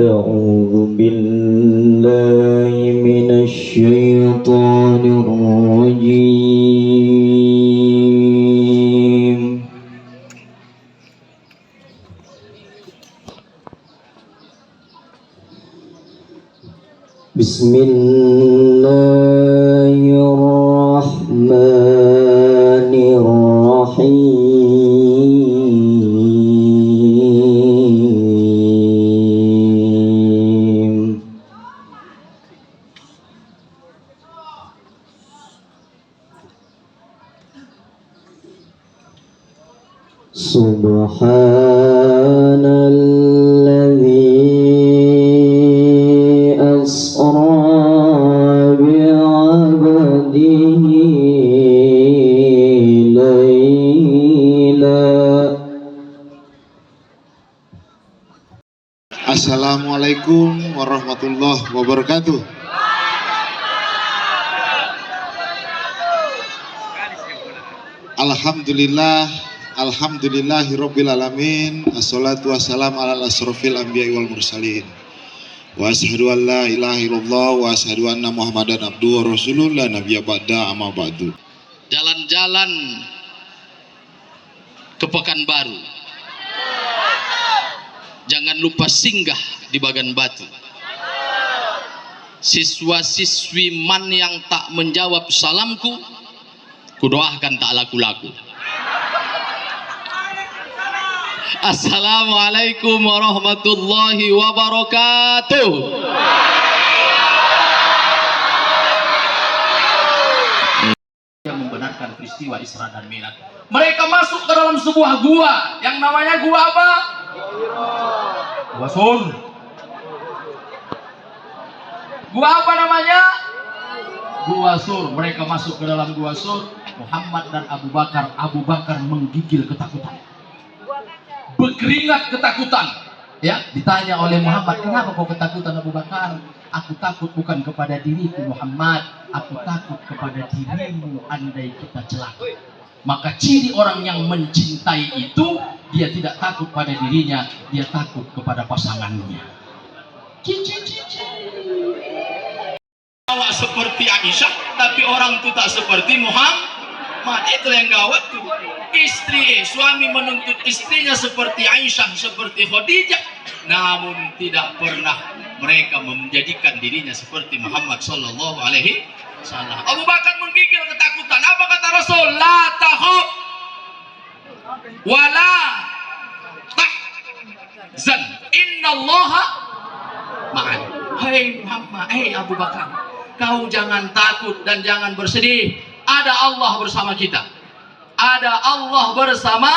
أعوذ بالله من الشيطان الرجيم بسم الله الرحمن الرحيم سبحان الذي أسرى بعبده ليلا. Assalamualaikum warahmatullahi wabarakatuh. Alhamdulillah, alhamdulillahirabbil alamin. Assalatu wassalamu ala asrofil anbiya'i wal mursalin. Wa asyhadu an la ilaha illallah wa asyhadu anna Muhammadan abduhu wa rasuluhu la nabiyya ba'da amma ba'du. Jalan-jalan ke Pekanbaru, jangan lupa singgah di Bagan Batu. Siswa-siswi man yang tak menjawab salamku, kudoakan tak laku-laku. Assalamualaikum warahmatullahi wabarakatuh. Yang membenarkan peristiwa Isra dan Mi'raj. Mereka masuk ke dalam sebuah gua yang namanya gua apa? Gua Sur. Gua apa namanya? Gua Sur. Mereka masuk ke dalam gua Sur. Muhammad dan Abu Bakar. Abu Bakar menggigil ketakutan, berkeringat ketakutan. Ya, ditanya oleh Muhammad, kenapa kau ketakutan Abu Bakar? Aku takut bukan kepada diriku Muhammad, aku takut kepada dirimu andai kita celaka. Maka ciri orang yang mencintai itu, dia tidak takut pada dirinya, dia takut kepada pasangannya. Awak seperti Aisyah, tapi orang itu tak seperti Muhammad. Itu yang gawat tuh. Suami menuntut istrinya seperti Aisyah, seperti Khadijah, namun tidak pernah mereka menjadikan dirinya seperti Muhammad sallallahu alaihi wasallam. Abu Bakar menggigil ketakutan. Apa kata Rasul? La takhaf wala tahzan, innallaha ma'ana. Hai Muhammad, hai Abu Bakar, kau jangan takut dan jangan bersedih. Ada Allah bersama kita. Ada Allah bersama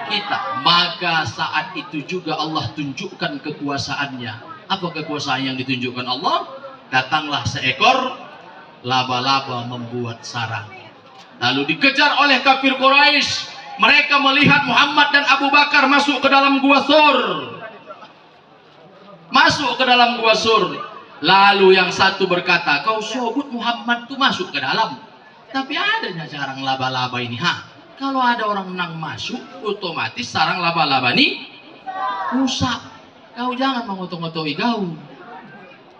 kita. Maka saat itu juga Allah tunjukkan kekuasaannya. Apa kekuasaan yang ditunjukkan Allah? Datanglah seekor laba-laba membuat sarang. Lalu dikejar oleh kafir Quraisy. Mereka melihat Muhammad dan Abu Bakar masuk ke dalam gua Sur. Masuk ke dalam gua Sur. Lalu yang satu berkata, kau sobut Muhammad tuh masuk ke dalam. Tapi adanya sarang laba-laba ini. Kalau ada orang nang masuk, otomatis sarang laba-laba ini rusak. Kau jangan mengotot-ngotoi kau.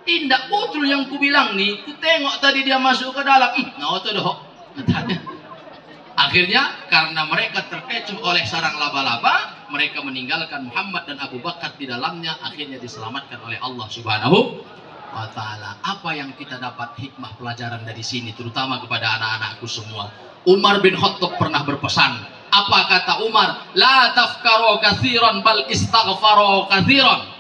Tindak betul yang ku bilang nih. Ku tengok tadi dia masuk ke dalam. Nah, itu doh. Katanya. Akhirnya karena mereka terkecoh oleh sarang laba-laba, mereka meninggalkan Muhammad dan Abu Bakar di dalamnya. Akhirnya diselamatkan oleh Allah Subhanahu wa ta'ala. Apa yang kita dapat hikmah pelajaran dari sini, terutama kepada anak-anakku semua? Umar bin Khattab pernah berpesan. Apa kata Umar? La tafkaru katsiran bal istaghfaru katsiran.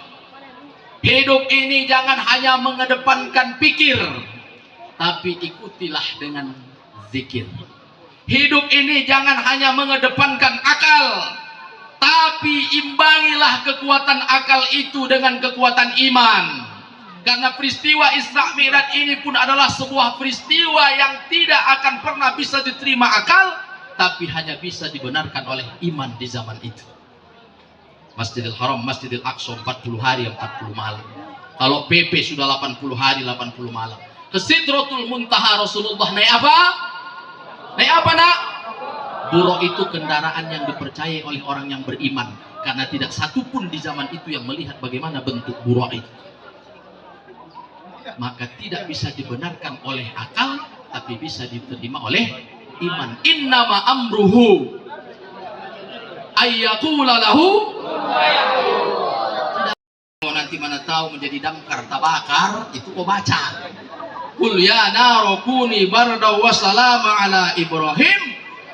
Hidup ini jangan hanya mengedepankan pikir, tapi ikutilah dengan zikir. Hidup ini jangan hanya mengedepankan akal, tapi imbangilah kekuatan akal itu dengan kekuatan iman. Karena peristiwa Isra Mi'raj ini pun adalah sebuah peristiwa yang tidak akan pernah bisa diterima akal, tapi hanya bisa dibenarkan oleh iman di zaman itu. Masjidil Haram, Masjidil Aqsa 40 hari 40 malam. Kalau PP sudah 80 hari 80 malam. Ke Sidratul Muntaha Rasulullah naik apa? Naik apa nak? Buruk itu kendaraan yang dipercayai oleh orang yang beriman, karena tidak satupun di zaman itu yang melihat bagaimana bentuk buruk itu. Maka tidak bisa dibenarkan oleh akal, tapi bisa diterima oleh iman. Innama amruhu ayyaqula lahu. Nanti mana tahu menjadi damkar tabakar, itu kau baca. Qul ya naru kuni barda wa salama ala Ibrahim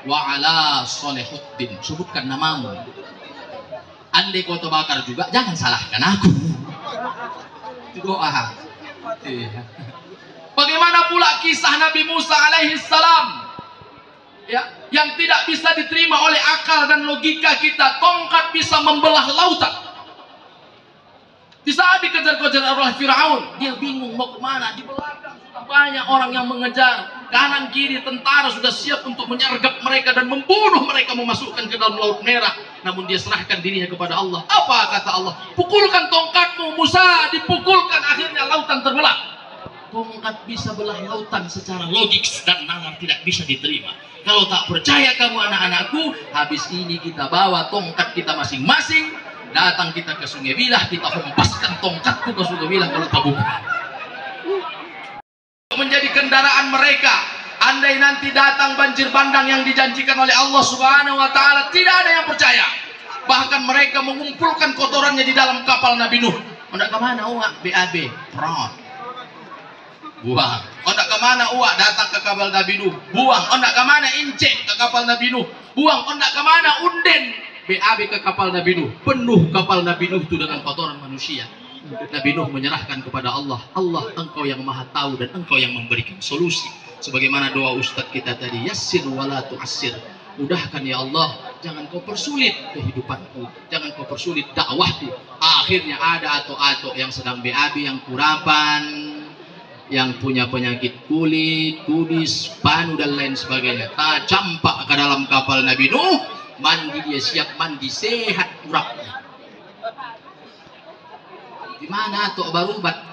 wa ala Shalihuddin. Sebutkan namamu. Andai kau terbakar juga, jangan salahkan aku. Itu doa. Bagaimana pula kisah Nabi Musa alaihi salam, ya, yang tidak bisa diterima oleh akal dan logika kita. Tongkat bisa membelah lautan. Di saat dikejar-kejar oleh Firaun, dia bingung mau kemana. Di belakang sudah banyak orang yang mengejar, kanan kiri tentara sudah siap untuk menyergap mereka dan membunuh mereka, memasukkan ke dalam laut merah. Namun dia serahkan dirinya kepada Allah. Apa kata Allah? Pukulkan tongkatmu Musa. Dipukulkan, akhirnya lautan terbelah. Tongkat bisa belah lautan secara logis dan nalar tidak bisa diterima. Kalau tak percaya kamu anak-anakku, habis ini kita bawa tongkat kita masing-masing, datang kita ke Sungai Bilah, kita hempaskan tongkatku ke Sungai Bilah kalau tak buka. Menjadi kendaraan mereka. Andai nanti datang banjir bandang yang dijanjikan oleh Allah Subhanahu wa taala, tidak ada yang percaya. Bahkan mereka mengumpulkan kotorannya di dalam kapal Nabi Nuh. Hendak ke mana uak? BAB, prot. Buang. Hendak ke mana uak? Datang ke kapal Nabi Nuh. Buang. Hendak ke mana incek? Ke kapal Nabi Nuh. Buang. Hendak ke mana unden? BAB ke kapal Nabi Nuh. Penuh kapal Nabi Nuh itu dengan kotoran manusia. Nabi Nuh menyerahkan kepada Allah. Allah, engkau yang maha tahu dan engkau yang memberikan solusi. Sebagaimana doa Ustadz kita tadi, yassir wala tu'assir. Mudahkan ya Allah, jangan kau persulit kehidupanku, jangan kau persulit dakwahku. Akhirnya ada ato-ato yang sedang BAB, yang kurapan, yang punya penyakit kulit, kudis, panu dan lain sebagainya. Tak campak ke dalam kapal Nabi Nuh, mandi dia siap mandi, sehat kurapnya. Di mana tuh berubat?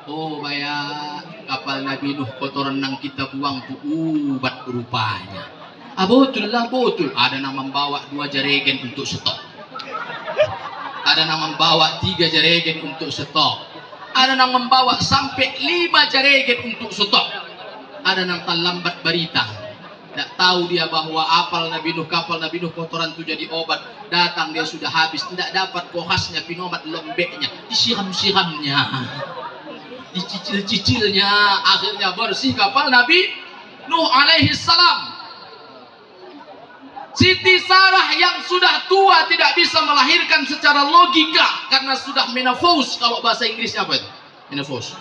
Oh, bayar kapal Nabi Nuh kotoran yang kita buang tuh ubat rupanya. Betul lah, betul. Ada yang membawa 2 jerrycan untuk stok. Ada yang membawa 3 jerrycan untuk stok. Ada yang membawa sampai 5 jerrycan untuk stok. Ada yang terlambat berita. Tidak tahu dia bahwa kapal Nabi Nuh kotoran itu jadi obat. Datang dia sudah habis, tidak dapat kohasnya, pinomat lembeknya, disiram-siramnya, dicicil-cicilnya, akhirnya bersih kapal Nabi Nuh alaihi salam. Siti Sarah yang sudah tua tidak bisa melahirkan secara logika karena sudah menopause. Kalau bahasa Inggrisnya apa itu? Menopause.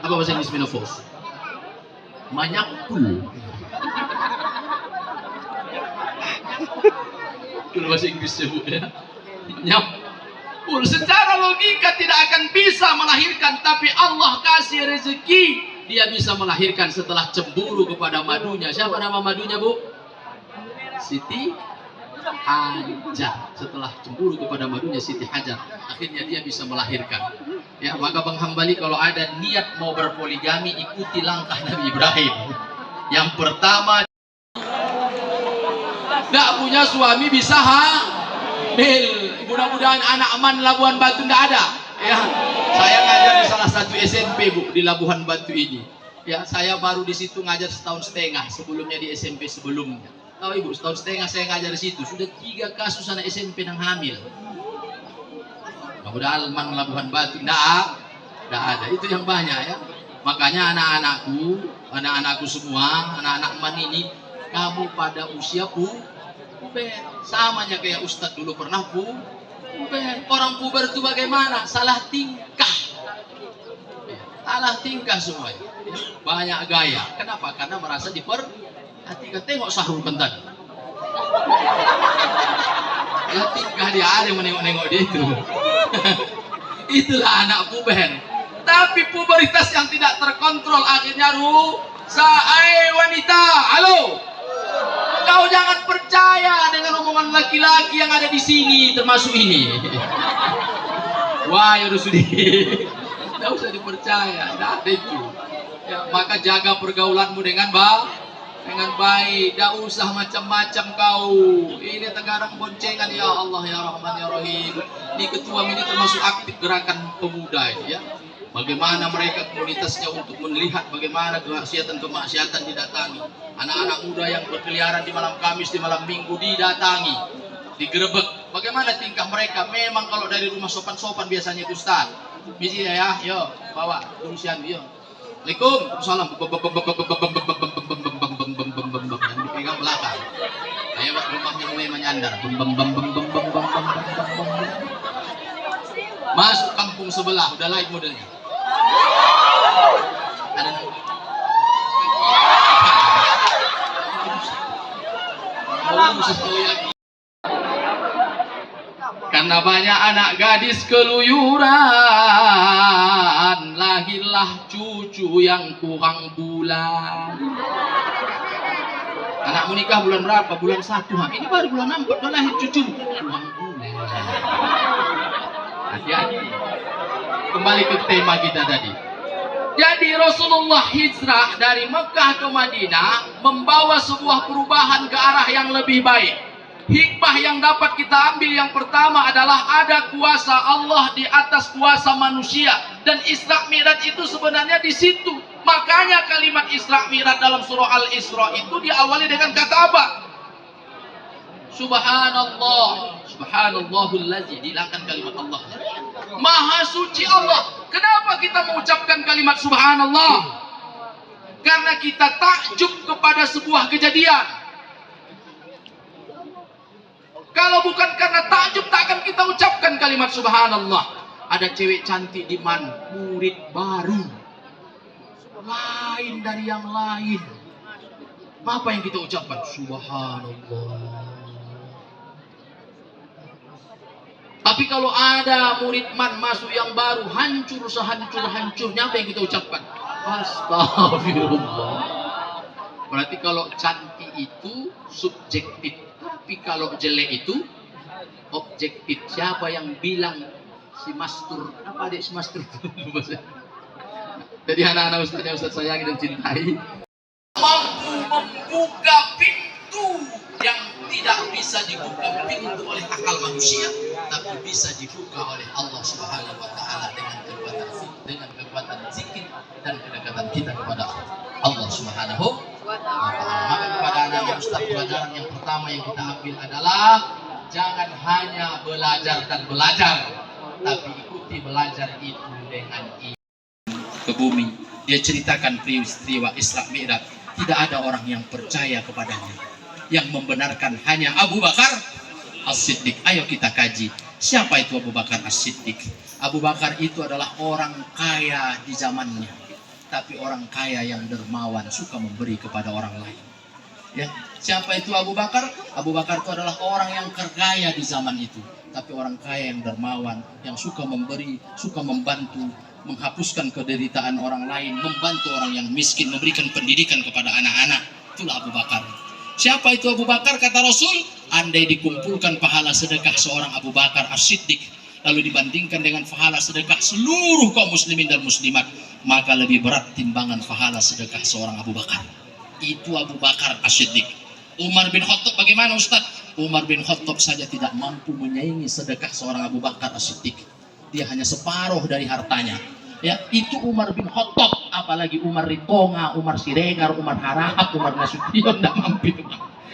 Apa bahasa Inggris menopause? Manyakul. Itu bahasa Inggrisnya Bu ya. Manyakul. Secara logika tidak akan bisa melahirkan, tapi Allah kasih rezeki dia bisa melahirkan setelah cemburu kepada madunya. Siapa nama madunya Bu? Siti Hajar. Setelah cemburu kepada madunya Siti Hajar, akhirnya dia bisa melahirkan. Ya, maka Bang Hambali kalau ada niat mau berpoligami, ikuti langkah Nabi Ibrahim. Yang pertama, tidak punya suami bisa hamil. Mudah-mudahan anak aman Labuhan Batu tidak ada. Ya, saya ngajar di salah satu SMP Bu di Labuhan Batu ini. Ya, saya baru di situ ngajar setahun setengah. Sebelumnya di SMP sebelumnya. Tahu Ibu, setahun setengah saya ngajar di situ. Sudah 3 kasus anak SMP yang hamil. Mudah-mudahan Mang Labuhan Batu tidak ada. Itu yang banyak ya. Makanya anak-anakku semua, anak-anak man ini, kamu pada usia puber, samanya kayak Ustadz dulu pernah puber. Orang puber itu bagaimana? Salah tingkah. Salah tingkah semuanya. Banyak gaya. Kenapa? Karena merasa diperhatikan. Tengok Sahrul Bentan. Salah tingkah dia, ada yang menengok-nengok dia itu. Itulah anak puber. Tapi puberitas yang tidak terkontrol akhirnya rusak. Wanita, halo. Kau jangan percaya dengan omongan laki-laki yang ada di sini, termasuk ini. Wah, ya Rusudi. Tidak usah dipercaya, tidak ada itu. Ya, maka jaga pergaulanmu dengan dengan baik, tidak usah macam-macam kau. Ini Tenggarang boncengan, ya Allah ya Rahman ya Rahim. Ini ketua ini termasuk aktif gerakan pemuda ini ya. Bagaimana mereka komunitasnya untuk melihat bagaimana kemaksiatan didatangi. Anak-anak muda yang berkeliaran di malam Kamis, di malam Minggu didatangi, digerebek. Bagaimana tingkah mereka? Memang kalau dari rumah sopan-sopan biasanya itu Ustaz. Bisi ya, yo bawa urusan yo. Assalamualaikum, salam. Yang dipegang belakang. Ayo rumahnya mulai menyandar. Masuk kampung sebelah, udah lain modelnya. Ada karena banyak anak gadis keluyuran, lahirlah cucu yang kurang bulan. Anakmu nikah bulan berapa? Bulan 1. Ini baru bulan 6, udah lahir cucu kurang bulan. Hati-hati. Kembali ke tema kita tadi. Jadi Rasulullah hijrah dari Mekah ke Madinah membawa sebuah perubahan ke arah yang lebih baik. Hikmah yang dapat kita ambil yang pertama adalah ada kuasa Allah di atas kuasa manusia, dan Isra Mi'raj itu sebenarnya di situ. Makanya kalimat Isra Mi'raj dalam surah Al-Isra itu diawali dengan kata apa? Subhanallah, subhanallahullazi, dihilangkan kalimat Allah. Maha suci Allah. Kenapa kita mengucapkan kalimat subhanallah? Karena kita takjub kepada sebuah kejadian. Kalau bukan karena takjub, tak akan kita ucapkan kalimat subhanallah. Ada cewek cantik di mana? Murid baru. Lain dari yang lain. Apa yang kita ucapkan? Subhanallah. Tapi kalau ada murid man masuk yang baru, hancur sehancur-hancurnya, apa yang kita ucapkan? Astagfirullah. Berarti kalau cantik itu subjektif. Tapi kalau jelek itu objektif. Siapa yang bilang si mastur? Apa adik si mastur? Jadi anak-anak Ustaz sayangi dan cintai, mampu membuka pintu yang tidak bisa dibuka pintu oleh akal manusia, tapi bisa dibuka oleh Allah Subhanahu wa taala dengan kekuatan zikir dan kedekatan kita kepada Allah Subhanahu wa taala. Maka kepada anak Ustaz, pelajaran yang pertama yang kita ambil adalah jangan hanya belajar dan belajar, tapi ikuti belajar itu dengan ke bumi. Dia ceritakan peristiwa Isra Mi'raj. Tidak ada orang yang percaya kepadanya. Yang membenarkan hanya Abu Bakar As-Siddiq. Ayo kita kaji. Siapa itu Abu Bakar As-Siddiq? Abu Bakar itu adalah orang kaya di zamannya. Tapi orang kaya yang dermawan, suka memberi kepada orang lain. Ya, siapa itu Abu Bakar? Abu Bakar itu adalah orang yang kaya di zaman itu. Tapi orang kaya yang dermawan, yang suka memberi, suka membantu, menghapuskan kederitaan orang lain, membantu orang yang miskin, memberikan pendidikan kepada anak-anak. Itulah Abu Bakar. Siapa itu Abu Bakar? Kata Rasul, andai dikumpulkan pahala sedekah seorang Abu Bakar As-Siddiq, lalu dibandingkan dengan pahala sedekah seluruh kaum muslimin dan muslimat, maka lebih berat timbangan pahala sedekah seorang Abu Bakar. Itu Abu Bakar As-Siddiq. Umar bin Khattab bagaimana Ustaz? Umar bin Khattab saja tidak mampu menyaingi sedekah seorang Abu Bakar As-Siddiq. Dia hanya separuh dari hartanya. Ya, itu Umar bin Khattab, apalagi Umar Ritonga, Umar Siregar, Umar Harahap, Umar Nasution, tidak mampu itu.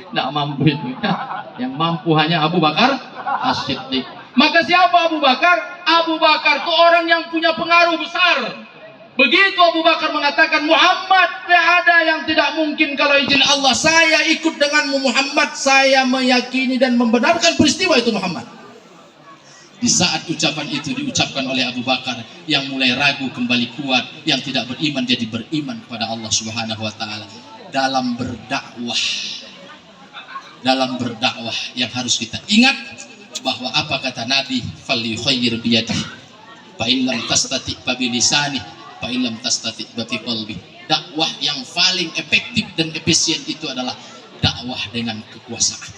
Tidak mampu itu. Yang mampu hanya Abu Bakar As-Siddiq. Maka siapa Abu Bakar? Abu Bakar itu orang yang punya pengaruh besar. Begitu Abu Bakar mengatakan, Muhammad, tidak ada yang tidak mungkin kalau izin Allah. Saya ikut denganmu Muhammad. Saya meyakini dan membenarkan peristiwa itu Muhammad. Di saat ucapan itu diucapkan oleh Abu Bakar, yang mulai ragu kembali kuat, yang tidak beriman jadi beriman kepada Allah Subhanahu wa taala. Dalam berdakwah yang harus kita ingat bahwa apa kata Nabi, falyukhayyir biyadihi fa in lam tastati fa bilisani fa in lam tastati fa bi qalbi. Dakwah yang paling efektif dan efisien itu adalah dakwah dengan kekuasaan.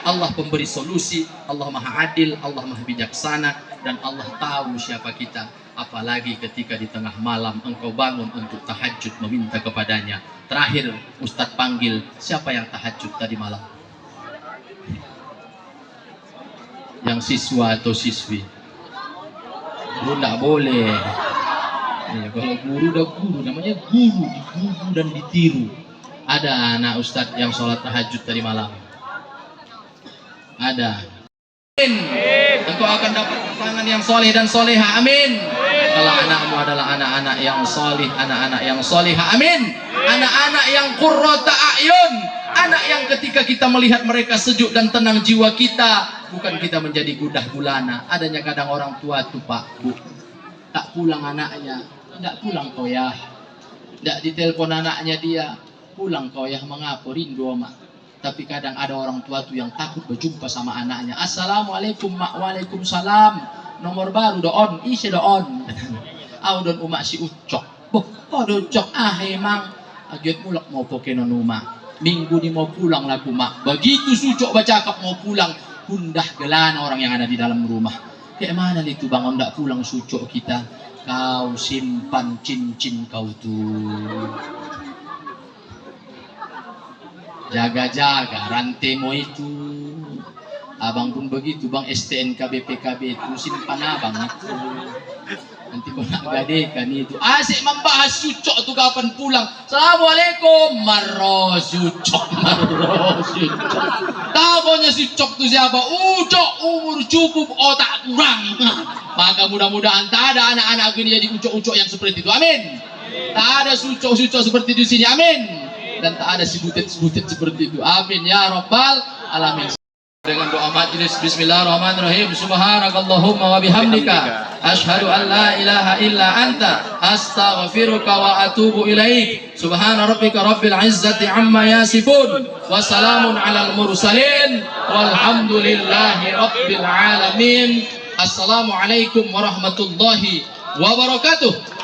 Allah pemberi solusi, Allah maha adil, Allah maha bijaksana, dan Allah tahu siapa kita. Apalagi ketika di tengah malam engkau bangun untuk tahajud meminta kepadanya. Terakhir Ustadz panggil, siapa yang tahajud tadi malam? Yang siswa atau siswi? Guru tidak boleh. Ya, kalau guru udah guru, namanya guru, diguru dan ditiru. Ada anak Ustadz yang sholat tahajud tadi malam? Ada. Amin. Engkau akan dapat pasangan yang soleh dan soleha. Amin. Kalau anakmu adalah anak-anak yang soleh, anak-anak yang soleha. Amin. Anak-anak yang qurrata a'yun. Anak yang ketika kita melihat mereka sejuk dan tenang jiwa kita, bukan kita menjadi gudah gulana. Adanya kadang orang tua tuh Pak, Bu, tak pulang anaknya, tidak pulang koyah, tidak ditelepon anaknya dia, pulang koyah mengapa rindu mak. Tapi kadang ada orang tua tuh yang takut berjumpa sama anaknya. Assalamualaikum mak, waalaikumsalam. Nomor baru doon, isi doon. Audon umak si ucok. Boh, do ucok emang. Agiat mulak mau pokenon umak. Minggu ni mau pulang laku mak. Begitu sucok bacakap mau pulang, hundah gelan orang yang ada di dalam rumah. Kayak mana itu bangun ndak pulang sucok kita? Kau simpan cincin kau tuh. Jaga-jaga rantemo itu. Abang pun begitu, bang STNK BPKB itu simpan abang itu. Nanti kau nak gadekan itu. Asik membahas sucok tu kapan pulang. Assalamualaikum. Marro sucok. Tahu punya sucok tu siapa? Ucok umur cukup otak kurang. Maka mudah-mudahan tak ada anak-anak ini jadi ucok-ucok yang seperti itu. Amin. Tak ada sucok-sucok seperti itu di sini. Amin. Dan tak ada si butet-butet seperti itu. Amin ya rabbal alamin. Dengan doa majelis bismillahirrahmanirrahim. Subhanakallahumma wa bihamdika asyhadu an la ilaha illa anta astaghfiruka wa atubu ilaik. Subhana rabbika rabbil izzati amma yasifun wa salamun alal mursalin walhamdulillahi rabbil alamin. Assalamualaikum warahmatullahi wabarakatuh.